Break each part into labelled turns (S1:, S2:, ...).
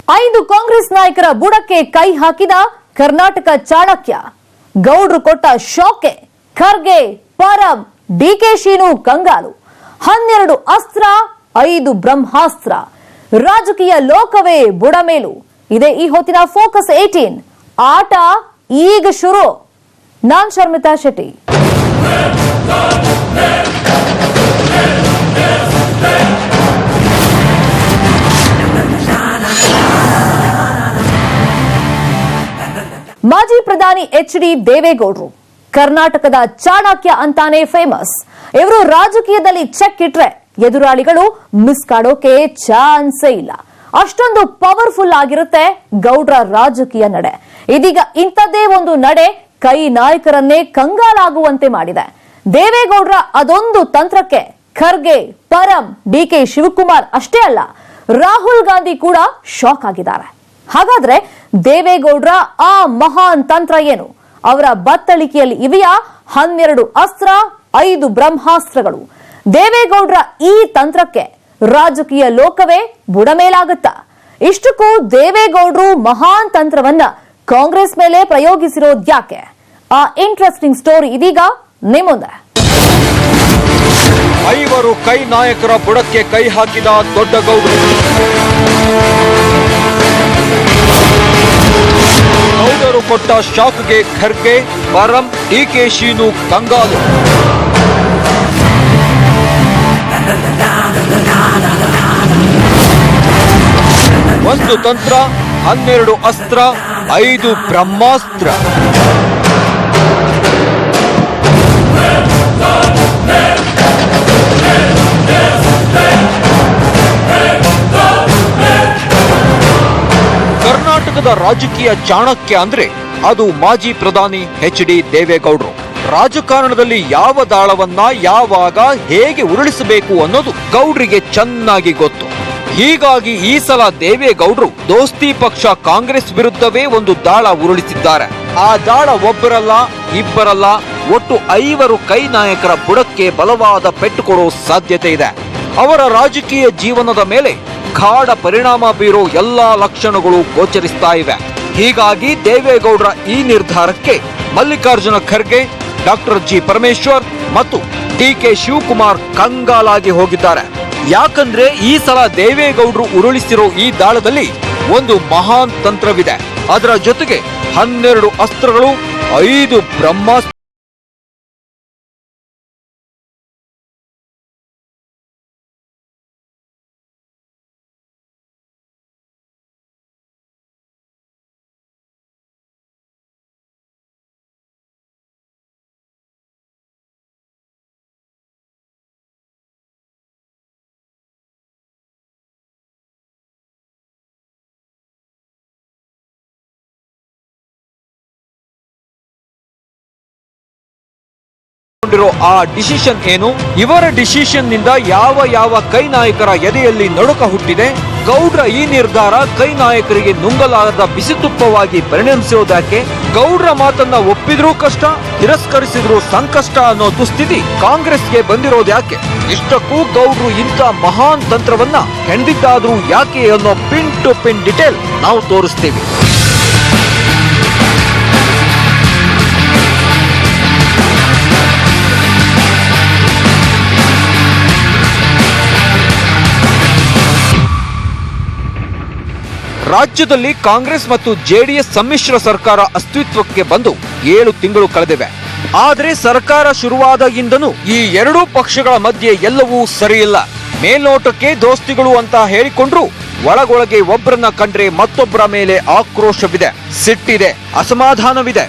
S1: 5 ಕಾಂಗ್ರೆಸ್ ನಾಯಕರ ಬುಡಕ್ಕೆ ಕೈ ಹಾಕಿದ ಕರ್ನಾಟಕ ಚಾಣಕ್ಯ. ಗೌಡ್ರು ಕೊಟ್ಟ ಶಾಕೆ. ಖರ್ಗೆ, ಪರಬ್, ಡಿಕೆಶಿನೂ ಕಂಗಾಲು. 12 ಅಸ್ತ್ರ, 5 ಬ್ರಹ್ಮಾಸ್ತ್ರ. ರಾಜಕೀಯ ಲೋಕವೇ ಬುಡಮೇಲು. ಇದೇ ಈ ಹೊತ್ತಿನ ಫೋಕಸ್ 18. ಆಟ ಈಗ ಶುರು. ನಾನ್ ಶರ್ಮಿತಾ ಶೆಟ್ಟಿ. ಮಾಜಿ ಪ್ರಧಾನಿ ಎಚ್.ಡಿ. ದೇವೇಗೌಡರು ಕರ್ನಾಟಕದ ಚಾಣಕ್ಯ ಅಂತಾನೆ ಫೇಮಸ್. ಇವರು ರಾಜಕೀಯದಲ್ಲಿ ಚೆಕ್ ಇಟ್ರೆ ಎದುರಾಳಿಗಳು ಮಿಸ್ ಕಾಡೋಕೆ ಚಾನ್ಸೇ ಇಲ್ಲ. ಅಷ್ಟೊಂದು ಪವರ್ಫುಲ್ ಆಗಿರುತ್ತೆ ಗೌಡ್ರ ರಾಜಕೀಯ ನಡೆ. ಇದೀಗ ಇಂಥದ್ದೇ ಒಂದು ನಡೆ ಕೈ ನಾಯಕರನ್ನೇ ಕಂಗಾಲಾಗುವಂತೆ ಮಾಡಿದೆ. ದೇವೇಗೌಡರ ಅದೊಂದು ತಂತ್ರಕ್ಕೆ ಖರ್ಗೆ, ಪರಂ, ಡಿಕೆ ಶಿವಕುಮಾರ್ ಅಷ್ಟೇ ಅಲ್ಲ, ರಾಹುಲ್ ಗಾಂಧಿ ಕೂಡ ಶಾಕ್ ಆಗಿದ್ದಾರೆ. ಹಾಗಾದ್ರೆ ದೇವೇಗೌಡರ ಆ ಮಹಾನ್ ತಂತ್ರ ಏನು? ಅವರ ಬತ್ತಳಿಕೆಯಲ್ಲಿ ಇವೆಯಾ 12 ಅಸ್ತ್ರ, 5 ಬ್ರಹ್ಮಾಸ್ತ್ರಗಳು? ದೇವೇಗೌಡರ ಈ ತಂತ್ರಕ್ಕೆ ರಾಜಕೀಯ ಲೋಕವೇ ಬುಡಮೇಲಾಗುತ್ತಾ? ಇಷ್ಟಕ್ಕೂ ದೇವೇಗೌಡರು ಮಹಾನ್ ತಂತ್ರವನ್ನ ಕಾಂಗ್ರೆಸ್ ಮೇಲೆ ಪ್ರಯೋಗಿಸಿರೋದ್ಯಾಕೆ? ಆ ಇಂಟ್ರೆಸ್ಟಿಂಗ್ ಸ್ಟೋರಿ ಇದೀಗ ನಿಮ್ಮುಂದೆ.
S2: 5 ಕೈ ನಾಯಕರ ಬುಡಕ್ಕೆ ಕೈ ಹಾಕಿದ ದೊಡ್ಡ ಗೌಡರು. ಗೌಡರು ಕೊಟ್ಟ ಶಾಕ್ಗೆ ಖರ್ಗೆ, ಪರಂ, ಡಿಕೆಶಿನೂ ಕಂಗಾಲು. ಒಂದು ತಂತ್ರ, 12 ಅಸ್ತ್ರ, 5 ಬ್ರಹ್ಮಾಸ್ತ್ರ. ಕರ್ನಾಟಕದ ರಾಜಕೀಯ ಚಾಣಕ್ಯ ಅಂದ್ರೆ ಅದು ಮಾಜಿ ಪ್ರಧಾನಿ ಎಚ್.ಡಿ. ದೇವೇಗೌಡರು. ರಾಜಕಾರಣದಲ್ಲಿ ಯಾವ ದಾಳವನ್ನ ಯಾವಾಗ ಹೇಗೆ ಉರುಳಿಸಬೇಕು ಅನ್ನೋದು ಗೌಡ್ರಿಗೆ ಚೆನ್ನಾಗಿ ಗೊತ್ತು. ಹೀಗಾಗಿ ಈ ಸಲ ದೇವೇಗೌಡರು ದೋಸ್ತಿ ಪಕ್ಷ ಕಾಂಗ್ರೆಸ್ ವಿರುದ್ಧವೇ ಒಂದು ದಾಳ ಉರುಳಿಸಿದ್ದಾರೆ. ಆ ದಾಳ ಒಬ್ಬರಲ್ಲ, ಇಬ್ಬರಲ್ಲ, ಒಟ್ಟು 5 ಕೈ ನಾಯಕರ ಬುಡಕ್ಕೆ ಬಲವಾದ ಪೆಟ್ಟು ಕೊಡೋ ಸಾಧ್ಯತೆ ಇದೆ. ಅವರ ರಾಜಕೀಯ ಜೀವನದ ಮೇಲೆ ಗಾಢ ಪರಿಣಾಮ ಬೀರೋ ಎಲ್ಲಾ ಲಕ್ಷಣಗಳು ಗೋಚರಿಸ್ತಾ ಇವೆ. ಹೀಗಾಗಿ ದೇವೇಗೌಡರ ಈ ನಿರ್ಧಾರಕ್ಕೆ ಮಲ್ಲಿಕಾರ್ಜುನ ಖರ್ಗೆ, ಡಾಕ್ಟರ್ ಜಿ ಪರಮೇಶ್ವರ್ ಮತ್ತು ಡಿಕೆ ಶಿವಕುಮಾರ್ ಕಂಗಾಲಾಗಿ ಹೋಗಿದ್ದಾರೆ. ಯಾಕಂದ್ರೆ ಈ ಸಲ ದೇವೇಗೌಡರು ಉರುಳಿಸಿರೋ ಈ ದಾಳದಲ್ಲಿ ಒಂದು ಮಹಾನ್ ತಂತ್ರವಿದೆ. ಅದರ ಜೊತೆಗೆ 12 ಅಸ್ತ್ರಗಳು, 5 ಬ್ರಹ್ಮಾಸ್ತ್ರ. ಆ ಡಿಸಿಷನ್ ಏನು? ಇವರ ಡಿಸಿಷನ್ ನಿಂದ ಯಾವ ಕೈ ನಾಯಕರ ಎದೆಯಲ್ಲಿ ನಡುಕ ಹುಟ್ಟಿದೆ? ಗೌಡ್ರ ಈ ನಿರ್ಧಾರ ಕೈ ನಾಯಕರಿಗೆ ನುಂಗಲಾರದ ಬಿಸಿತುಪ್ಪವಾಗಿ ಪರಿಣಮಿಸಿರುವುದಕ್ಕೆ? ಗೌಡ್ರ ಮಾತನ್ನ ಒಪ್ಪಿದ್ರೂ ಕಷ್ಟ, ತಿರಸ್ಕರಿಸಿದ್ರೂ ಸಂಕಷ್ಟ ಅನ್ನೋ ದುಸ್ಥಿತಿ ಕಾಂಗ್ರೆಸ್ಗೆ ಬಂದಿರೋದ್ಯಾಕೆ? ಇಷ್ಟಕ್ಕೂ ಗೌಡ್ರು ಇಂಥ ಮಹಾನ್ ತಂತ್ರವನ್ನ ಹೆಣೆದಿದ್ದಾದ್ರೂ ಯಾಕೆ ಅನ್ನೋ ಪಿನ್ ಟು ಪಿನ್ ಡಿಟೇಲ್ ನಾವು ತೋರಿಸ್ತೀವಿ. ರಾಜ್ಯದಲ್ಲಿ ಕಾಂಗ್ರೆಸ್ ಮತ್ತು ಜೆಡಿಎಸ್ ಸಮ್ಮಿಶ್ರ ಸರ್ಕಾರ ಅಸ್ತಿತ್ವಕ್ಕೆ ಬಂದು 7 ತಿಂಗಳು ಕಳೆದಿವೆ. ಆದರೆ ಸರ್ಕಾರ ಶುರುವಾದಾಗಿಂದನೂ ಈ 2 ಪಕ್ಷಗಳ ಮಧ್ಯೆ ಎಲ್ಲವೂ ಸರಿಯಿಲ್ಲ. ಮೇಲ್ನೋಟಕ್ಕೆ ದೋಸ್ತಿಗಳು ಅಂತ ಹೇಳಿಕೊಂಡ್ರು ಒಳಗೊಳಗೆ ಒಬ್ಬರನ್ನ ಕಂಡ್ರೆ ಮತ್ತೊಬ್ಬರ ಮೇಲೆ ಆಕ್ರೋಶವಿದೆ, ಸಿಟ್ಟಿದೆ, ಅಸಮಾಧಾನವಿದೆ.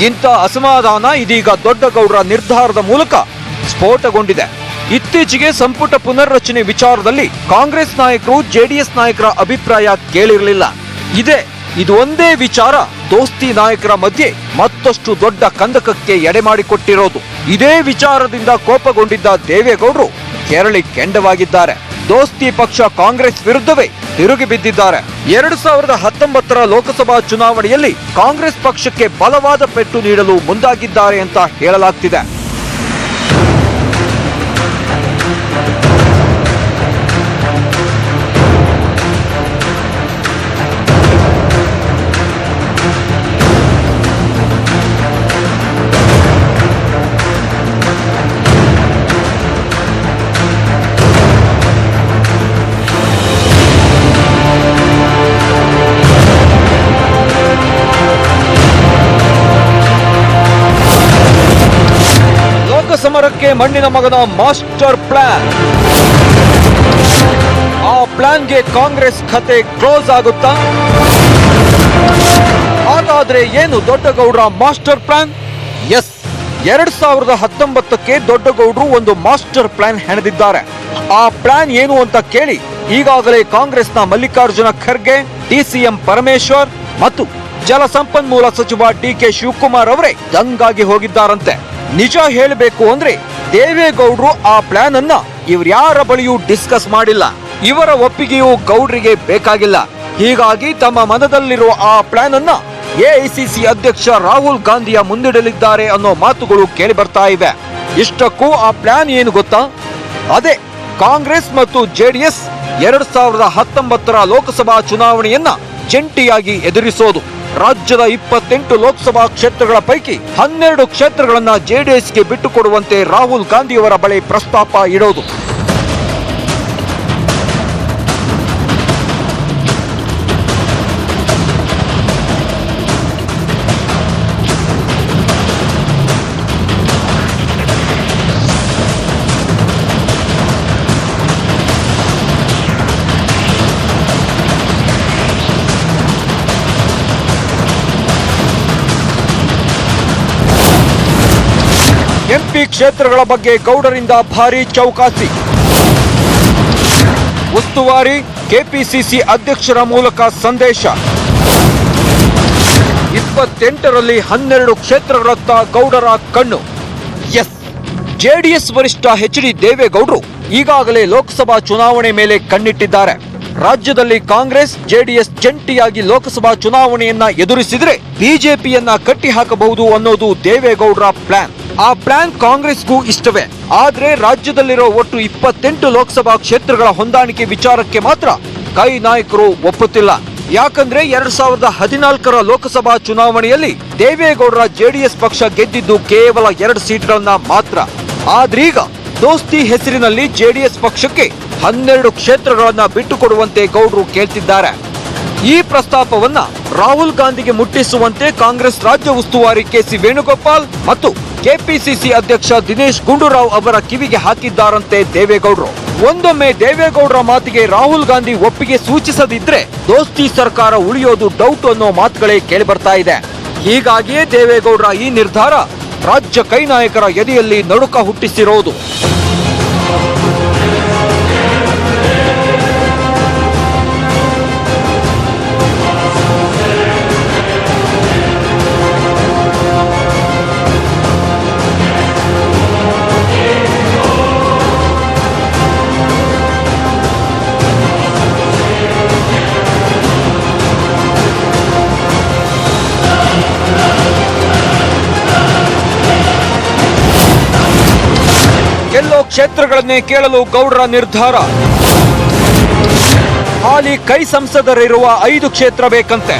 S2: ಇಂಥ ಅಸಮಾಧಾನ ಇದೀಗ ದೊಡ್ಡ ಗೌಡರ ನಿರ್ಧಾರದ ಮೂಲಕ ಸ್ಫೋಟಗೊಂಡಿದೆ. ಇತ್ತೀಚೆಗೆ ಸಂಪುಟ ಪುನರ್ರಚನೆ ವಿಚಾರದಲ್ಲಿ ಕಾಂಗ್ರೆಸ್ ನಾಯಕರು ಜೆಡಿಎಸ್ ನಾಯಕರ ಅಭಿಪ್ರಾಯ ಕೇಳಿರಲಿಲ್ಲ. ಇದು ಒಂದೇ ವಿಚಾರ ದೋಸ್ತಿ ನಾಯಕರ ಮಧ್ಯೆ ಮತ್ತಷ್ಟು ದೊಡ್ಡ ಕಂದಕಕ್ಕೆ ಎಡೆಮಾಡಿಕೊಟ್ಟಿರೋದು. ಇದೇ ವಿಚಾರದಿಂದ ಕೋಪಗೊಂಡಿದ್ದ ದೇವೇಗೌಡರು ಕೆರಳಿ ಕೆಂಡವಾಗಿದ್ದಾರೆ. ದೋಸ್ತಿ ಪಕ್ಷ ಕಾಂಗ್ರೆಸ್ ವಿರುದ್ಧವೇ ತಿರುಗಿ ಬಿದ್ದಿದ್ದಾರೆ. 2019 ಲೋಕಸಭಾ ಚುನಾವಣೆಯಲ್ಲಿ ಕಾಂಗ್ರೆಸ್ ಪಕ್ಷಕ್ಕೆ ಬಲವಾದ ಪೆಟ್ಟು ನೀಡಲು ಮುಂದಾಗಿದ್ದಾರೆ ಅಂತ ಹೇಳಲಾಗ್ತಿದೆ. ಮಣ್ಣಿನ ಮಗನ ಮಾಸ್ಟರ್ ಪ್ಲಾನ್. ಆ ಪ್ಲಾನ್ಗೆ ಕಾಂಗ್ರೆಸ್ ಖಾತೆ ಕ್ಲೋಸ್ ಆಗುತ್ತಾ? ಹಾಗಾದ್ರೆ ಏನು ದೊಡ್ಡಗೌಡರ ಮಾಸ್ಟರ್ ಪ್ಲಾನ್? ಎಸ್, 2019ಕ್ಕೆ ದೊಡ್ಡಗೌಡರು ಒಂದು ಮಾಸ್ಟರ್ ಪ್ಲಾನ್ ಹೆಣೆದಿದ್ದಾರೆ. ಆ ಪ್ಲಾನ್ ಏನು ಅಂತ ಕೇಳಿ ಈಗಾಗಲೇ ಕಾಂಗ್ರೆಸ್ನ ಮಲ್ಲಿಕಾರ್ಜುನ ಖರ್ಗೆ, ಡಿಸಿಎಂ ಪರಮೇಶ್ವರ್ ಮತ್ತು ಜಲಸಂಪನ್ಮೂಲ ಸಚಿವ ಡಿಕೆ ಶಿವಕುಮಾರ್ ಅವರೇ ದಂಗಾಗಿ ಹೋಗಿದ್ದಾರಂತೆ. ನಿಜ ಹೇಳಬೇಕು ಅಂದ್ರೆ ದೇವೇಗೌಡರು ಆ ಪ್ಲಾನ್ ಅನ್ನ ಇವ್ರ್ಯಾರ ಬಳಿಯೂ ಡಿಸ್ಕಸ್ ಮಾಡಿಲ್ಲ. ಇವರ ಒಪ್ಪಿಗೆಯೂ ಗೌಡ್ರಿಗೆ ಬೇಕಾಗಿಲ್ಲ. ಹೀಗಾಗಿ ತಮ್ಮ ಮನದಲ್ಲಿರುವ ಆ ಪ್ಲಾನ್ ಅನ್ನ ಎಐಸಿಸಿ ಅಧ್ಯಕ್ಷ ರಾಹುಲ್ ಗಾಂಧಿಯ ಮುಂದಿಡಲಿದ್ದಾರೆ ಅನ್ನೋ ಮಾತುಗಳು ಕೇಳಿ ಬರ್ತಾ ಇವೆ. ಇಷ್ಟಕ್ಕೂ ಆ ಪ್ಲಾನ್ ಏನು ಗೊತ್ತಾ? ಅದೇ ಕಾಂಗ್ರೆಸ್ ಮತ್ತು ಜೆಡಿಎಸ್ 2019ರ ಲೋಕಸಭಾ ಚುನಾವಣೆಯನ್ನ ಜಂಟಿಯಾಗಿ ಎದುರಿಸೋದು. ರಾಜ್ಯದ 28 ಲೋಕಸಭಾ ಕ್ಷೇತ್ರಗಳ ಪೈಕಿ 12 ಕ್ಷೇತ್ರಗಳನ್ನ ಜೆಡಿಎಸ್ಗೆ ಬಿಟ್ಟುಕೊಡುವಂತೆ ರಾಹುಲ್ ಗಾಂಧಿಯವರ ಬಳಿ ಪ್ರಸ್ತಾಪ ಇಡೋದು. ಎಂಪಿ ಕ್ಷೇತ್ರಗಳ ಬಗ್ಗೆ ಗೌಡರಿಂದ ಭಾರಿ ಚೌಕಾಸಿ. ಉಸ್ತುವಾರಿ ಕೆಪಿಸಿಸಿ ಅಧ್ಯಕ್ಷರ ಮೂಲಕ ಸಂದೇಶ. 28ರಲ್ಲಿ 12 ಕ್ಷೇತ್ರಗಳತ್ತ ಗೌಡರ ಕಣ್ಣು. ಎಸ್, ಜೆಡಿಎಸ್ ವರಿಷ್ಠ ಎಚ್ ಡಿ ದೇವೇಗೌಡರು ಈಗಾಗಲೇ ಲೋಕಸಭಾ ಚುನಾವಣೆ ಮೇಲೆ ಕಣ್ಣಿಟ್ಟಿದ್ದಾರೆ. ರಾಜ್ಯದಲ್ಲಿ ಕಾಂಗ್ರೆಸ್ ಜೆಡಿಎಸ್ ಜಂಟಿಯಾಗಿ ಲೋಕಸಭಾ ಚುನಾವಣೆಯನ್ನ ಎದುರಿಸಿದ್ರೆ ಬಿಜೆಪಿಯನ್ನ ಕಟ್ಟಿಹಾಕಬಹುದು ಅನ್ನೋದು ದೇವೇಗೌಡರ ಪ್ಲಾನ್. ಆ ಪ್ಲಾನ್ ಕಾಂಗ್ರೆಸ್ಗೂ ಇಷ್ಟವೇ. ಆದ್ರೆ ರಾಜ್ಯದಲ್ಲಿರೋ ಒಟ್ಟು 28 ಲೋಕಸಭಾ ಕ್ಷೇತ್ರಗಳ ಹೊಂದಾಣಿಕೆ ವಿಚಾರಕ್ಕೆ ಮಾತ್ರ ಕೈ ನಾಯಕರು ಒಪ್ಪುತ್ತಿಲ್ಲ. ಯಾಕಂದ್ರೆ 2014ರ ಲೋಕಸಭಾ ಚುನಾವಣೆಯಲ್ಲಿ ದೇವೇಗೌಡರ ಜೆಡಿಎಸ್ ಪಕ್ಷ ಗೆದ್ದಿದ್ದು ಕೇವಲ 2 ಸೀಟ್ಗಳನ್ನ ಮಾತ್ರ. ಆದ್ರೀಗ ದೋಸ್ತಿ ಹೆಸರಿನಲ್ಲಿ ಜೆಡಿಎಸ್ ಪಕ್ಷಕ್ಕೆ 12 ಕ್ಷೇತ್ರಗಳನ್ನ ಬಿಟ್ಟುಕೊಡುವಂತೆ ಗೌಡರು ಕೇಳ್ತಿದ್ದಾರೆ. ಈ ಪ್ರಸ್ತಾಪವನ್ನ ರಾಹುಲ್ ಗಾಂಧಿಗೆ ಮುಟ್ಟಿಸುವಂತೆ ಕಾಂಗ್ರೆಸ್ ರಾಜ್ಯ ಉಸ್ತುವಾರಿ ಕೆಸಿ ವೇಣುಗೋಪಾಲ್ ಮತ್ತು ಕೆಪಿಸಿಸಿ ಅಧ್ಯಕ್ಷ ದಿನೇಶ್ ಗುಂಡೂರಾವ್ ಅವರ ಕಿವಿಗೆ ಹಾಕಿದ್ದಾರಂತೆ ದೇವೇಗೌಡರು. ಒಂದೊಮ್ಮೆ ದೇವೇಗೌಡರ ಮಾತಿಗೆ ರಾಹುಲ್ ಗಾಂಧಿ ಒಪ್ಪಿಗೆ ಸೂಚಿಸದಿದ್ರೆ ದೋಸ್ತಿ ಸರ್ಕಾರ ಉಳಿಯೋದು ಡೌಟ್ ಅನ್ನೋ ಮಾತುಗಳೇ ಕೇಳಿ ಬರ್ತಾ ಇದೆ. ಹೀಗಾಗಿಯೇ ದೇವೇಗೌಡರ ಈ ನಿರ್ಧಾರ ರಾಜ್ಯ ಕೈ ನಾಯಕರ ಎದೆಯಲ್ಲಿ ನಡುಕ ಹುಟ್ಟಿಸಿರೋದು. ಗೆಲ್ಲೋ ಕ್ಷೇತ್ರಗಳನ್ನೇ ಕೇಳಲು ಗೌಡರ ನಿರ್ಧಾರ. ಹಾಲಿ ಕೈ ಸಂಸದರಿರುವ 5 ಕ್ಷೇತ್ರ ಬೇಕಂತೆ.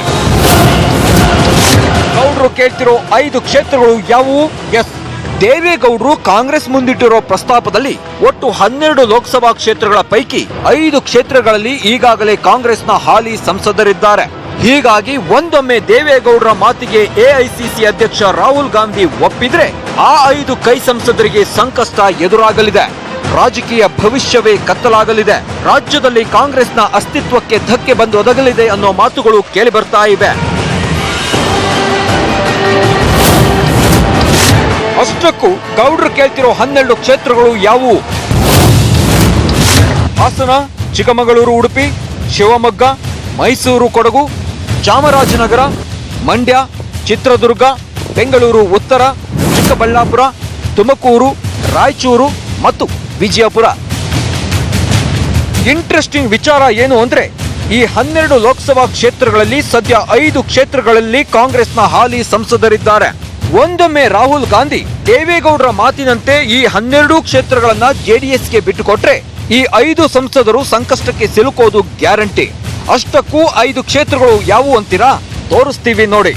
S2: ಗೌಡರು ಕೇಳ್ತಿರೋ 5 ಕ್ಷೇತ್ರಗಳು ಯಾವುವು? ಎಸ್, ದೇವೇಗೌಡರು ಕಾಂಗ್ರೆಸ್ ಮುಂದಿಟ್ಟಿರೋ ಪ್ರಸ್ತಾಪದಲ್ಲಿ ಒಟ್ಟು 12 ಲೋಕಸಭಾ ಕ್ಷೇತ್ರಗಳ ಪೈಕಿ 5 ಕ್ಷೇತ್ರಗಳಲ್ಲಿ ಈಗಾಗಲೇ ಕಾಂಗ್ರೆಸ್ನ ಹಾಲಿ ಸಂಸದರಿದ್ದಾರೆ. ಹೀಗಾಗಿ ಒಂದೊಮ್ಮೆ ದೇವೇಗೌಡರ ಮಾತಿಗೆ ಎಐಸಿಸಿ ಅಧ್ಯಕ್ಷ ರಾಹುಲ್ ಗಾಂಧಿ ಒಪ್ಪಿದ್ರೆ ಆ 5 ಕೈ ಸಂಸದರಿಗೆ ಸಂಕಷ್ಟ ಎದುರಾಗಲಿದೆ. ರಾಜಕೀಯ ಭವಿಷ್ಯವೇ ಕತ್ತಲಾಗಲಿದೆ. ರಾಜ್ಯದಲ್ಲಿ ಕಾಂಗ್ರೆಸ್ನ ಅಸ್ತಿತ್ವಕ್ಕೆ ಧಕ್ಕೆ ಬಂದು ಒದಗಲಿದೆ ಅನ್ನೋ ಮಾತುಗಳು ಕೇಳಿ ಬರ್ತಾ ಇವೆ. ಅಷ್ಟಕ್ಕೂ ಗೌಡ್ರು ಕೇಳ್ತಿರೋ 12 ಕ್ಷೇತ್ರಗಳು ಯಾವುವು? ಹಾಸನ, ಚಿಕ್ಕಮಗಳೂರು, ಉಡುಪಿ, ಶಿವಮೊಗ್ಗ, ಮೈಸೂರು, ಕೊಡಗು, ಚಾಮರಾಜನಗರ, ಮಂಡ್ಯ, ಚಿತ್ರದುರ್ಗ, ಬೆಂಗಳೂರು ಉತ್ತರ, ಚಿಕ್ಕಬಳ್ಳಾಪುರ, ತುಮಕೂರು, ರಾಯಚೂರು ಮತ್ತು ವಿಜಯಪುರ. ಇಂಟ್ರೆಸ್ಟಿಂಗ್ ವಿಚಾರ ಏನು ಅಂದ್ರೆ ಈ 12 ಲೋಕಸಭಾ ಕ್ಷೇತ್ರಗಳಲ್ಲಿ ಸದ್ಯ 5 ಕ್ಷೇತ್ರಗಳಲ್ಲಿ ಕಾಂಗ್ರೆಸ್ನ ಹಾಲಿ ಸಂಸದರಿದ್ದಾರೆ. ಒಂದೊಮ್ಮೆ ರಾಹುಲ್ ಗಾಂಧಿ ದೇವೇಗೌಡರ ಮಾತಿನಂತೆ ಈ 12 ಕ್ಷೇತ್ರಗಳನ್ನ ಜೆಡಿಎಸ್ಗೆ ಬಿಟ್ಟುಕೊಟ್ರೆ ಈ 5 ಸಂಸದರು ಸಂಕಷ್ಟಕ್ಕೆ ಸಿಲುಕೋದು ಗ್ಯಾರಂಟಿ. ಅಷ್ಟಕ್ಕೂ 5 ಕ್ಷೇತ್ರಗಳು ಯಾವುವು ಅಂತೀರಾ? ತೋರಿಸ್ತೀವಿ ನೋಡಿ.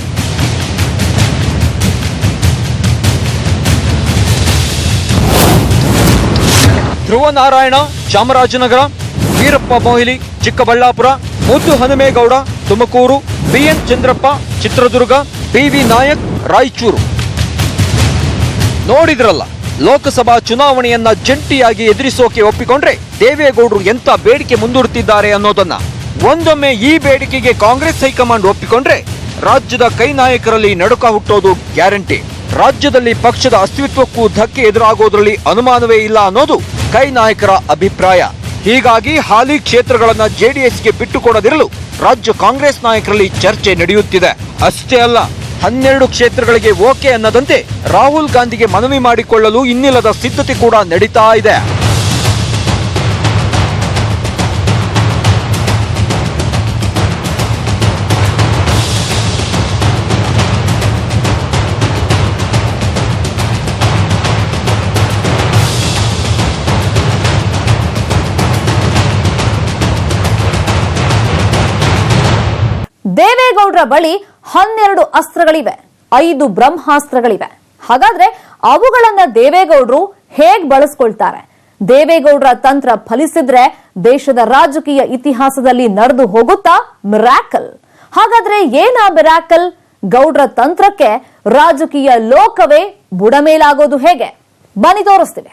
S2: ಧ್ರುವನಾರಾಯಣ, ಚಾಮರಾಜನಗರ; ವೀರಪ್ಪ ಮೊಯ್ಲಿ, ಚಿಕ್ಕಬಳ್ಳಾಪುರ; ಮುದ್ದು ಹನುಮೇಗೌಡ, ತುಮಕೂರು; ಬಿಎನ್ ಚಂದ್ರಪ್ಪ, ಚಿತ್ರದುರ್ಗ; ಪಿವಿ ನಾಯಕ್, ರಾಯಚೂರು. ನೋಡಿದ್ರಲ್ಲ, ಲೋಕಸಭಾ ಚುನಾವಣೆಯನ್ನ ಜಂಟಿಯಾಗಿ ಎದುರಿಸೋಕೆ ಒಪ್ಪಿಕೊಂಡ್ರೆ ದೇವೇಗೌಡರು ಎಂತ ಬೇಡಿಕೆ ಮುಂದೂಡುತ್ತಿದ್ದಾರೆ ಅನ್ನೋದನ್ನ, ಒಂದೊಮ್ಮೆ ಈ ಬೇಡಿಕೆಗೆ ಕಾಂಗ್ರೆಸ್ ಹೈಕಮಾಂಡ್ ಒಪ್ಪಿಕೊಂಡ್ರೆ ರಾಜ್ಯದ ಕೈ ನಾಯಕರಲ್ಲಿ ನಡುಕ ಹುಟ್ಟೋದು ಗ್ಯಾರಂಟಿ. ರಾಜ್ಯದಲ್ಲಿ ಪಕ್ಷದ ಅಸ್ತಿತ್ವಕ್ಕೂ ಧಕ್ಕೆ ಎದುರಾಗೋದ್ರಲ್ಲಿ ಅನುಮಾನವೇ ಇಲ್ಲ ಅನ್ನೋದು ಕೈ ನಾಯಕರ ಅಭಿಪ್ರಾಯ. ಹೀಗಾಗಿ ಹಾಲಿ ಕ್ಷೇತ್ರಗಳನ್ನ ಜೆಡಿಎಸ್ಗೆ ಬಿಟ್ಟುಕೊಡದಿರಲು ರಾಜ್ಯ ಕಾಂಗ್ರೆಸ್ ನಾಯಕರಲ್ಲಿ ಚರ್ಚೆ ನಡೆಯುತ್ತಿದೆ. ಅಷ್ಟೇ ಅಲ್ಲ, 12 ಕ್ಷೇತ್ರಗಳಿಗೆ ಓಕೆ ಅನ್ನದಂತೆ ರಾಹುಲ್ ಗಾಂಧಿಗೆ ಮನವಿ ಮಾಡಿಕೊಳ್ಳಲು ಇನ್ನಿಲ್ಲದ ಸಿದ್ಧತೆ ಕೂಡ ನಡೀತಾ ಇದೆ.
S1: ದೇವೇಗೌಡರ ಬಳಿ 12 ಅಸ್ತ್ರಗಳಿವೆ, 5 ಬ್ರಹ್ಮಾಸ್ತ್ರಗಳಿವೆ. ಹಾಗಾದ್ರೆ ಅವುಗಳನ್ನ ದೇವೇಗೌಡರು ಹೇಗ್ ಬಳಸ್ಕೊಳ್ತಾರೆ? ದೇವೇಗೌಡರ ತಂತ್ರ ಫಲಿಸಿದ್ರೆ ದೇಶದ ರಾಜಕೀಯ ಇತಿಹಾಸದಲ್ಲಿ ನಡೆದು ಹೋಗುತ್ತಾ ಮಿರಾಕಲ್? ಹಾಗಾದ್ರೆ ಏನಾ ಮಿರಾಕಲ್? ಗೌಡ್ರ ತಂತ್ರಕ್ಕೆ ರಾಜಕೀಯ ಲೋಕವೇ ಬುಡಮೇಲಾಗೋದು ಹೇಗೆ? ಬನ್ನಿ ತೋರಿಸ್ತೀವಿ.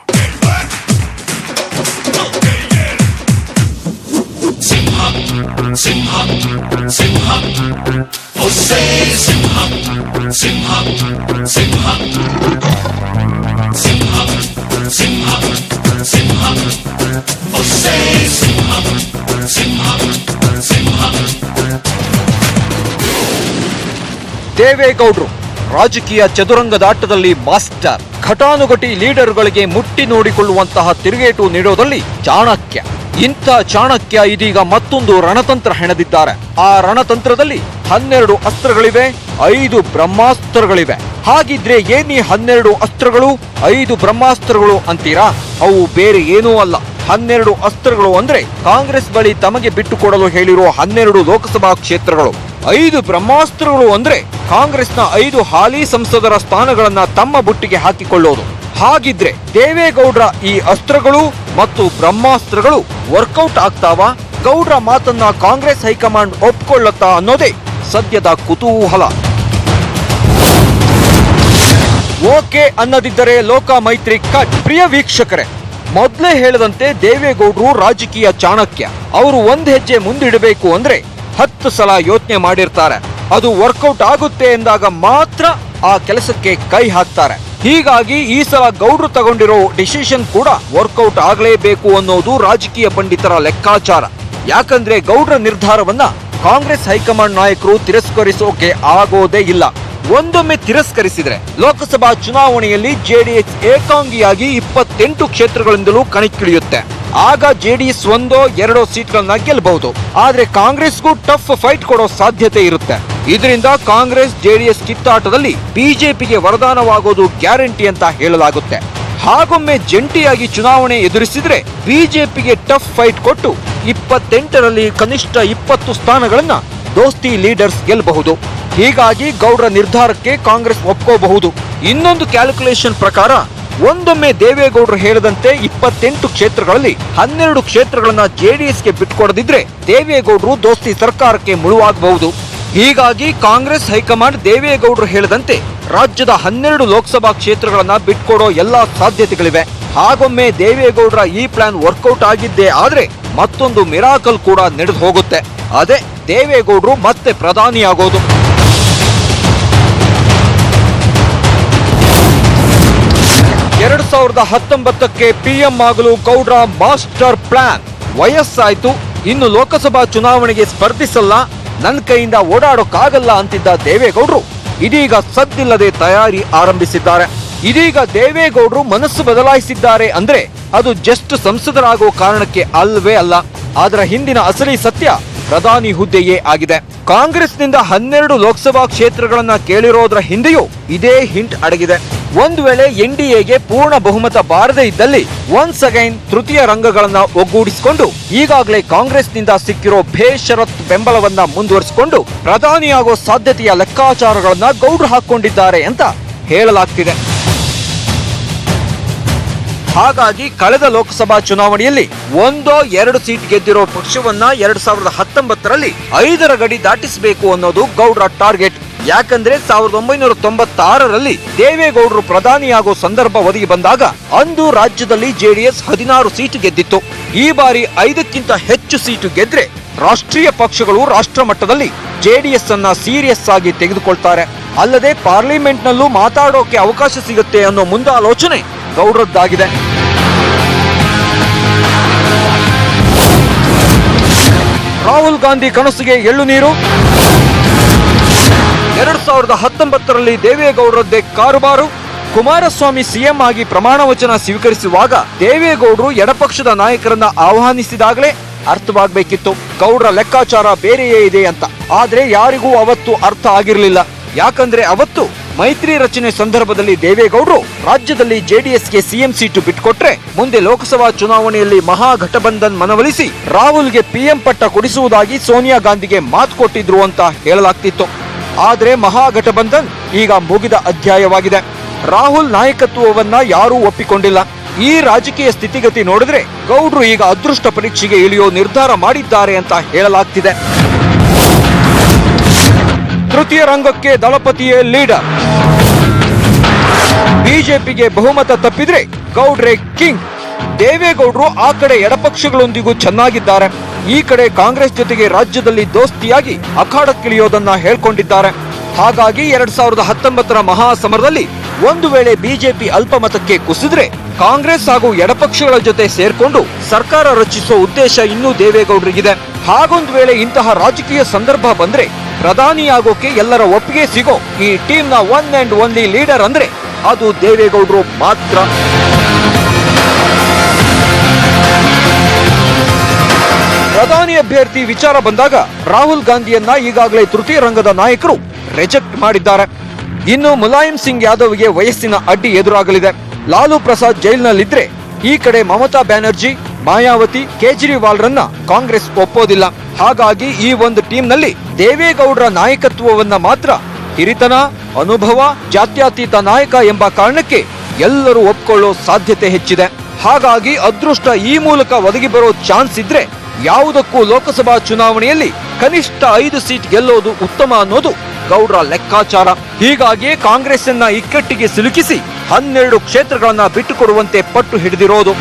S2: ದೇವೇಗೌಡರು ರಾಜಕೀಯ ಚದುರಂಗದಾಟದಲ್ಲಿ ಮಾಸ್ಟರ್. ಘಟಾನುಘಟಿ ಲೀಡರ್ಗಳಿಗೆ ಮುಟ್ಟಿ ನೋಡಿಕೊಳ್ಳುವಂತಹ ತಿರುಗೇಟು ನೀಡೋದಲ್ಲಿ ಚಾಣಕ್ಯ. ಇಂಥ ಚಾಣಕ್ಯ ಇದೀಗ ಮತ್ತೊಂದು ರಣತಂತ್ರ ಹೆಣೆದಿದ್ದಾರೆ. ಆ ರಣತಂತ್ರದಲ್ಲಿ 12 ಅಸ್ತ್ರಗಳಿವೆ, 5 ಬ್ರಹ್ಮಾಸ್ತ್ರಗಳಿವೆ. ಹಾಗಿದ್ರೆ ಏನಿ 12 ಅಸ್ತ್ರಗಳು 5 ಬ್ರಹ್ಮಾಸ್ತ್ರಗಳು ಅಂತೀರಾ? ಅವು ಬೇರೆ ಏನೂ ಅಲ್ಲ. 12 ಅಸ್ತ್ರಗಳು ಅಂದ್ರೆ ಕಾಂಗ್ರೆಸ್ ಬಳಿ ತಮಗೆ ಬಿಟ್ಟುಕೊಡಲು ಹೇಳಿರುವ 12 ಲೋಕಸಭಾ ಕ್ಷೇತ್ರಗಳು. 5 ಬ್ರಹ್ಮಾಸ್ತ್ರಗಳು ಅಂದ್ರೆ ಕಾಂಗ್ರೆಸ್ನ 5 ಹಾಲಿ ಸಂಸದರ ಸ್ಥಾನಗಳನ್ನ ತಮ್ಮ ಬುಟ್ಟಿಗೆ ಹಾಕಿಕೊಳ್ಳೋದು. ಹಾಗಿದ್ರೆ ದೇವೇಗೌಡರ ಈ ಅಸ್ತ್ರಗಳು ಮತ್ತು ಬ್ರಹ್ಮಾಸ್ತ್ರಗಳು ವರ್ಕೌಟ್ ಆಗ್ತಾವಾ? ಗೌಡ್ರ ಮಾತನ್ನ ಕಾಂಗ್ರೆಸ್ ಹೈಕಮಾಂಡ್ ಒಪ್ಕೊಳ್ಳುತ್ತಾ ಅನ್ನೋದೇ ಸದ್ಯದ ಕುತೂಹಲ. ಓಕೆ ಅನ್ನದಿದ್ದರೆ ಲೋಕ ಮೈತ್ರಿ ಕಟ್. ಪ್ರಿಯ ವೀಕ್ಷಕರೇ, ಮೊದಲೇ ಹೇಳದಂತೆ ದೇವೇಗೌಡರು ರಾಜಕೀಯ ಚಾಣಕ್ಯ. ಅವರು ಒಂದ್ ಹೆಜ್ಜೆ ಮುಂದಿಡಬೇಕು ಅಂದ್ರೆ 10 ಸಲ ಯೋಚನೆ ಮಾಡಿರ್ತಾರೆ. ಅದು ವರ್ಕೌಟ್ ಆಗುತ್ತೆ ಎಂದಾಗ ಮಾತ್ರ ಆ ಕೆಲಸಕ್ಕೆ ಕೈ ಹಾಕ್ತಾರೆ. ಹೀಗಾಗಿ ಈ ಸಲ ಗೌಡ್ರು ತಗೊಂಡಿರೋ ಡಿಸಿಷನ್ ಕೂಡ ವರ್ಕೌಟ್ ಆಗಲೇಬೇಕು ಅನ್ನೋದು ರಾಜಕೀಯ ಪಂಡಿತರ ಲೆಕ್ಕಾಚಾರ. ಯಾಕಂದ್ರೆ ಗೌಡ್ರ ನಿರ್ಧಾರವನ್ನ ಕಾಂಗ್ರೆಸ್ ಹೈಕಮಾಂಡ್ ನಾಯಕರು ತಿರಸ್ಕರಿಸೋಕೆ ಆಗೋದೇ ಇಲ್ಲ. ಒಂದೊಮ್ಮೆ ತಿರಸ್ಕರಿಸಿದ್ರೆ ಲೋಕಸಭಾ ಚುನಾವಣೆಯಲ್ಲಿ ಜೆಡಿಎಸ್ ಏಕಾಂಗಿಯಾಗಿ 28 ಕ್ಷೇತ್ರಗಳಿಂದಲೂ ಕಣಕ್ಕಿಳಿಯುತ್ತೆ. ಆಗ ಜೆಡಿಎಸ್ 1-2 ಸೀಟ್ಗಳನ್ನ ಗೆಲ್ಲಬಹುದು. ಆದ್ರೆ ಕಾಂಗ್ರೆಸ್ಗೂ ಟಫ್ ಫೈಟ್ ಕೊಡೋ ಸಾಧ್ಯತೆ ಇರುತ್ತೆ. ಇದರಿಂದ ಕಾಂಗ್ರೆಸ್ ಜೆಡಿಎಸ್ ಕಿತ್ತಾಟದಲ್ಲಿ ಬಿಜೆಪಿಗೆ ವರದಾನವಾಗೋದು ಗ್ಯಾರಂಟಿ ಅಂತ ಹೇಳಲಾಗುತ್ತೆ. ಹಾಗೊಮ್ಮೆ ಜಂಟಿಯಾಗಿ ಚುನಾವಣೆ ಎದುರಿಸಿದ್ರೆ ಬಿಜೆಪಿಗೆ ಟಫ್ ಫೈಟ್ ಕೊಟ್ಟು 28ರಲ್ಲಿ ಕನಿಷ್ಠ 20 ಸ್ಥಾನಗಳನ್ನ ದೋಸ್ತಿ ಲೀಡರ್ಸ್ ಗೆಲ್ಲಬಹುದು. ಹೀಗಾಗಿ ಗೌಡ್ರ ನಿರ್ಧಾರಕ್ಕೆ ಕಾಂಗ್ರೆಸ್ ಒಪ್ಕೋಬಹುದು. ಇನ್ನೊಂದು ಕ್ಯಾಲ್ಕುಲೇಷನ್ ಪ್ರಕಾರ ಒಂದೊಮ್ಮೆ ದೇವೇಗೌಡರು ಹೇಳದಂತೆ 28 ಕ್ಷೇತ್ರಗಳಲ್ಲಿ 12 ಕ್ಷೇತ್ರಗಳನ್ನ ಜೆಡಿಎಸ್ಗೆ ಬಿಟ್ಕೊಡದಿದ್ರೆ ದೇವೇಗೌಡರು ದೋಸ್ತಿ ಸರ್ಕಾರಕ್ಕೆ ಮುಳುವಾಗಬಹುದು. ಹೀಗಾಗಿ ಕಾಂಗ್ರೆಸ್ ಹೈಕಮಾಂಡ್ ದೇವೇಗೌಡರು ಹೇಳದಂತೆ ರಾಜ್ಯದ 12 ಲೋಕಸಭಾ ಕ್ಷೇತ್ರಗಳನ್ನ ಬಿಟ್ಕೊಡೋ ಎಲ್ಲಾ ಸಾಧ್ಯತೆಗಳಿವೆ. ಹಾಗೊಮ್ಮೆ ದೇವೇಗೌಡರ ಈ ಪ್ಲಾನ್ ವರ್ಕೌಟ್ ಆಗಿದ್ದೇ ಆದ್ರೆ ಮತ್ತೊಂದು ಮಿರಾಕಲ್ ಕೂಡ ನಡೆದು ಹೋಗುತ್ತೆ. ಅದೇ ದೇವೇಗೌಡರು ಮತ್ತೆ ಪ್ರಧಾನಿಯಾಗೋದು. ಎರಡು 2019ಕ್ಕೆ ಪಿಎಂ ಆಗಲು ಗೌಡ್ರ ಮಾಸ್ಟರ್ ಪ್ಲಾನ್. ವಯಸ್ಸಾಯ್ತು, ಇನ್ನು ಲೋಕಸಭಾ ಚುನಾವಣೆಗೆ ಸ್ಪರ್ಧಿಸಲ್ಲ, ನನ್ನ ಕೈಯಿಂದ ಓಡಾಡೋಕ್ಕಾಗಲ್ಲ ಅಂತಿದ್ದ ದೇವೇಗೌಡರು ಇದೀಗ ಸದ್ದಿಲ್ಲದೆ ತಯಾರಿ ಆರಂಭಿಸಿದ್ದಾರೆ. ಇದೀಗ ದೇವೇಗೌಡರು ಮನಸ್ಸು ಬದಲಾಯಿಸಿದ್ದಾರೆ ಅಂದ್ರೆ ಅದು ಜಸ್ಟ್ ಸಂಸದರಾಗೋ ಕಾರಣಕ್ಕೆ ಅಲ್ವೇ ಅಲ್ಲ. ಅದರ ಹಿಂದಿನ ಅಸಲಿ ಸತ್ಯ ಪ್ರಧಾನಿ ಹುದ್ದೆಯೇ ಆಗಿದೆ. ಕಾಂಗ್ರೆಸ್ನಿಂದ 12 ಲೋಕಸಭಾ ಕ್ಷೇತ್ರಗಳನ್ನ ಕೇಳಿರೋದ್ರ ಹಿಂದೆಯೂ ಇದೇ ಹಿಂಟ್ ಅಡಗಿದೆ. ಒಂದು ವೇಳೆ ಎನ್ಡಿಎಗೆ ಪೂರ್ಣ ಬಹುಮತ ಬಾರದೇ ಇದ್ದಲ್ಲಿ ಒನ್ಸ್ ಅಗೈನ್ ತೃತೀಯ ರಂಗಗಳನ್ನ ಒಗ್ಗೂಡಿಸಿಕೊಂಡು ಈಗಾಗಲೇ ಕಾಂಗ್ರೆಸ್ನಿಂದ ಸಿಕ್ಕಿರೋ ಬೇಷರತ್ ಬೆಂಬಲವನ್ನ ಮುಂದುವರಿಸಿಕೊಂಡು ಪ್ರಧಾನಿಯಾಗೋ ಸಾಧ್ಯತೆಯ ಲೆಕ್ಕಾಚಾರಗಳನ್ನ ಗೌಡ್ರು ಹಾಕೊಂಡಿದ್ದಾರೆ ಅಂತ ಹೇಳಲಾಗ್ತಿದೆ. ಹಾಗಾಗಿ ಕಳೆದ ಲೋಕಸಭಾ ಚುನಾವಣೆಯಲ್ಲಿ 1-2 ಸೀಟ್ ಗೆದ್ದಿರೋ ಪಕ್ಷವನ್ನ 2019ರಲ್ಲಿ 5ರ ಗಡಿ ದಾಟಿಸಬೇಕು ಅನ್ನೋದು ಗೌಡ್ರ ಟಾರ್ಗೆಟ್. ಯಾಕಂದ್ರೆ 1996ರಲ್ಲಿ ದೇವೇಗೌಡರು ಪ್ರಧಾನಿಯಾಗೋ ಸಂದರ್ಭ ಒದಗಿ ಬಂದಾಗ ಅಂದು ರಾಜ್ಯದಲ್ಲಿ ಜೆಡಿಎಸ್ 16 ಸೀಟು ಗೆದ್ದಿತ್ತು. ಈ ಬಾರಿ 5ಕ್ಕಿಂತ ಹೆಚ್ಚು ಸೀಟು ಗೆದ್ರೆ ರಾಷ್ಟ್ರೀಯ ಪಕ್ಷಗಳು ರಾಷ್ಟ್ರ ಮಟ್ಟದಲ್ಲಿ ಜೆಡಿಎಸ್ ಅನ್ನ ಸೀರಿಯಸ್ ಆಗಿ ತೆಗೆದುಕೊಳ್ತಾರೆ. ಅಲ್ಲದೆ ಪಾರ್ಲಿಮೆಂಟ್ ನಲ್ಲೂ ಮಾತಾಡೋಕೆ ಅವಕಾಶ ಸಿಗುತ್ತೆ ಅನ್ನೋ ಮುಂದಾಲೋಚನೆ ಗೌಡ್ರದ್ದಾಗಿದೆ. ರಾಹುಲ್ ಗಾಂಧಿ ಕನಸಿಗೆ ಎಳ್ಳು ನೀರು. 2019ರಲ್ಲಿ ದೇವೇಗೌಡರದ್ದೇ ಕಾರುಬಾರು. ಕುಮಾರಸ್ವಾಮಿ ಸಿಎಂ ಆಗಿ ಪ್ರಮಾಣ ವಚನ ಸ್ವೀಕರಿಸುವಾಗ ದೇವೇಗೌಡರು ಎಡಪಕ್ಷದ ನಾಯಕರನ್ನ ಆಹ್ವಾನಿಸಿದಾಗಲೇ ಅರ್ಥವಾಗಬೇಕಿತ್ತು ಗೌಡ್ರ ಲೆಕ್ಕಾಚಾರ ಬೇರೆಯೇ ಇದೆ ಅಂತ. ಆದ್ರೆ ಯಾರಿಗೂ ಅವತ್ತು ಅರ್ಥ ಆಗಿರಲಿಲ್ಲ. ಯಾಕಂದ್ರೆ ಅವತ್ತು ಮೈತ್ರಿ ರಚನೆ ಸಂದರ್ಭದಲ್ಲಿ ದೇವೇಗೌಡರು ರಾಜ್ಯದಲ್ಲಿ ಜೆಡಿಎಸ್ಗೆ ಸಿಎಂ ಸೀಟು ಬಿಟ್ಕೊಟ್ರೆ ಮುಂದೆ ಲೋಕಸಭಾ ಚುನಾವಣೆಯಲ್ಲಿ ಮಹಾಗಠಬಂಧನ್ ಮನವೊಲಿಸಿ ರಾಹುಲ್ಗೆ ಪಿಎಂ ಪಟ್ಟ ಕೊಡಿಸುವುದಾಗಿ ಸೋನಿಯಾ ಗಾಂಧಿಗೆ ಮಾತು ಕೊಟ್ಟಿದ್ರು ಅಂತ ಹೇಳಲಾಗ್ತಿತ್ತು. ಆದ್ರೆ ಮಹಾಗಠಬಂಧನ್ ಈಗ ಮುಗಿದ ಅಧ್ಯಾಯವಾಗಿದೆ. ರಾಹುಲ್ ನಾಯಕತ್ವವನ್ನ ಯಾರೂ ಒಪ್ಪಿಕೊಂಡಿಲ್ಲ. ಈ ರಾಜಕೀಯ ಸ್ಥಿತಿಗತಿ ನೋಡಿದ್ರೆ ಗೌಡ್ರು ಈಗ ಅದೃಷ್ಟ ಪರೀಕ್ಷೆಗೆ ಇಳಿಯೋ ನಿರ್ಧಾರ ಮಾಡಿದ್ದಾರೆ ಅಂತ ಹೇಳಲಾಗ್ತಿದೆ. ತೃತೀಯ ರಂಗಕ್ಕೆ ದಳಪತಿಯೇ ಲೀಡರ್. ಬಿಜೆಪಿಗೆ ಬಹುಮತ ತಪ್ಪಿದ್ರೆ ಗೌಡ್ರೆ ಕಿಂಗ್. ದೇವೇಗೌಡರು ಆ ಕಡೆ ಎಡಪಕ್ಷಗಳೊಂದಿಗೂ ಚೆನ್ನಾಗಿದ್ದಾರೆ, ಈ ಕಡೆ ಕಾಂಗ್ರೆಸ್ ಜೊತೆಗೆ ರಾಜ್ಯದಲ್ಲಿ ದೋಸ್ತಿಯಾಗಿ ಅಖಾಡಕ್ಕಿಳಿಯೋದನ್ನ ಹೇಳ್ಕೊಂಡಿದ್ದಾರೆ. ಹಾಗಾಗಿ 2019ರ ಮಹಾಸಮರದಲ್ಲಿ ಒಂದು ವೇಳೆ ಬಿಜೆಪಿ ಅಲ್ಪಮತಕ್ಕೆ ಕುಸಿದ್ರೆ ಕಾಂಗ್ರೆಸ್ ಹಾಗೂ ಎಡಪಕ್ಷಗಳ ಜೊತೆ ಸೇರ್ಕೊಂಡು ಸರ್ಕಾರ ರಚಿಸುವ ಉದ್ದೇಶ ಇನ್ನೂ ದೇವೇಗೌಡರಿಗಿದೆ. ಹಾಗೊಂದು ವೇಳೆ ಇಂತಹ ರಾಜಕೀಯ ಸಂದರ್ಭ ಬಂದ್ರೆ ಪ್ರಧಾನಿಯಾಗೋಕೆ ಎಲ್ಲರ ಒಪ್ಪಿಗೆ ಸಿಗೋ ಈ ಟೀಮ್ನ ಒನ್ ಅಂಡ್ ಓನ್ಲಿ ಲೀಡರ್ ಅಂದ್ರೆ ಅದು ದೇವೇಗೌಡರು ಮಾತ್ರ. ಪ್ರಧಾನಿ ಅಭ್ಯರ್ಥಿ ವಿಚಾರ ಬಂದಾಗ ರಾಹುಲ್ ಗಾಂಧಿಯನ್ನ ಈಗಾಗಲೇ ತೃತೀಯ ರಂಗದ ನಾಯಕರು ರಿಜೆಕ್ಟ್ ಮಾಡಿದ್ದಾರೆ. ಇನ್ನು ಮುಲಾಯಂ ಸಿಂಗ್ ಯಾದವ್ಗೆ ವಯಸ್ಸಿನ ಅಡ್ಡಿ ಎದುರಾಗಲಿದೆ. ಲಾಲು ಪ್ರಸಾದ್ ಜೈಲಿನಲ್ಲಿದ್ರೆ ಈ ಕಡೆ ಮಮತಾ ಬ್ಯಾನರ್ಜಿ, ಮಾಯಾವತಿ, ಕೇಜ್ರಿವಾಲ್ರನ್ನ ಕಾಂಗ್ರೆಸ್ ಒಪ್ಪೋದಿಲ್ಲ. ಹಾಗಾಗಿ ಈ ಒಂದು ಟೀಮ್ನಲ್ಲಿ ದೇವೇಗೌಡರ ನಾಯಕತ್ವವನ್ನ ಮಾತ್ರ ಹಿರಿತನ, ಅನುಭವ, ಜಾತ್ಯತೀತ ನಾಯಕ ಎಂಬ ಕಾರಣಕ್ಕೆ ಎಲ್ಲರೂ ಒಪ್ಕೊಳ್ಳೋ ಸಾಧ್ಯತೆ ಹೆಚ್ಚಿದೆ. ಹಾಗಾಗಿ ಅದೃಷ್ಟ ಈ ಮೂಲಕ ಒದಗಿ ಬರೋ ಚಾನ್ಸ್ ಇದ್ರೆ ಯಾವುದಕ್ಕೂ ಲೋಕಸಭಾ ಚುನಾವಣೆಯಲ್ಲಿ ಕನಿಷ್ಠ 5 ಸೀಟ್ ಗೆಲ್ಲೋದು ಉತ್ತಮ ಅನ್ನೋದು ಗೌಡ್ರ ಲೆಕ್ಕಾಚಾರ. ಹೀಗಾಗಿಯೇ ಕಾಂಗ್ರೆಸ್ಸನ್ನ ಇಕ್ಕಟ್ಟಿಗೆ ಸಿಲುಕಿಸಿ 12 ಕ್ಷೇತ್ರಗಳನ್ನ ಬಿಟ್ಟುಕೊಡುವಂತೆ ಪಟ್ಟು ಹಿಡಿದಿರೋದು.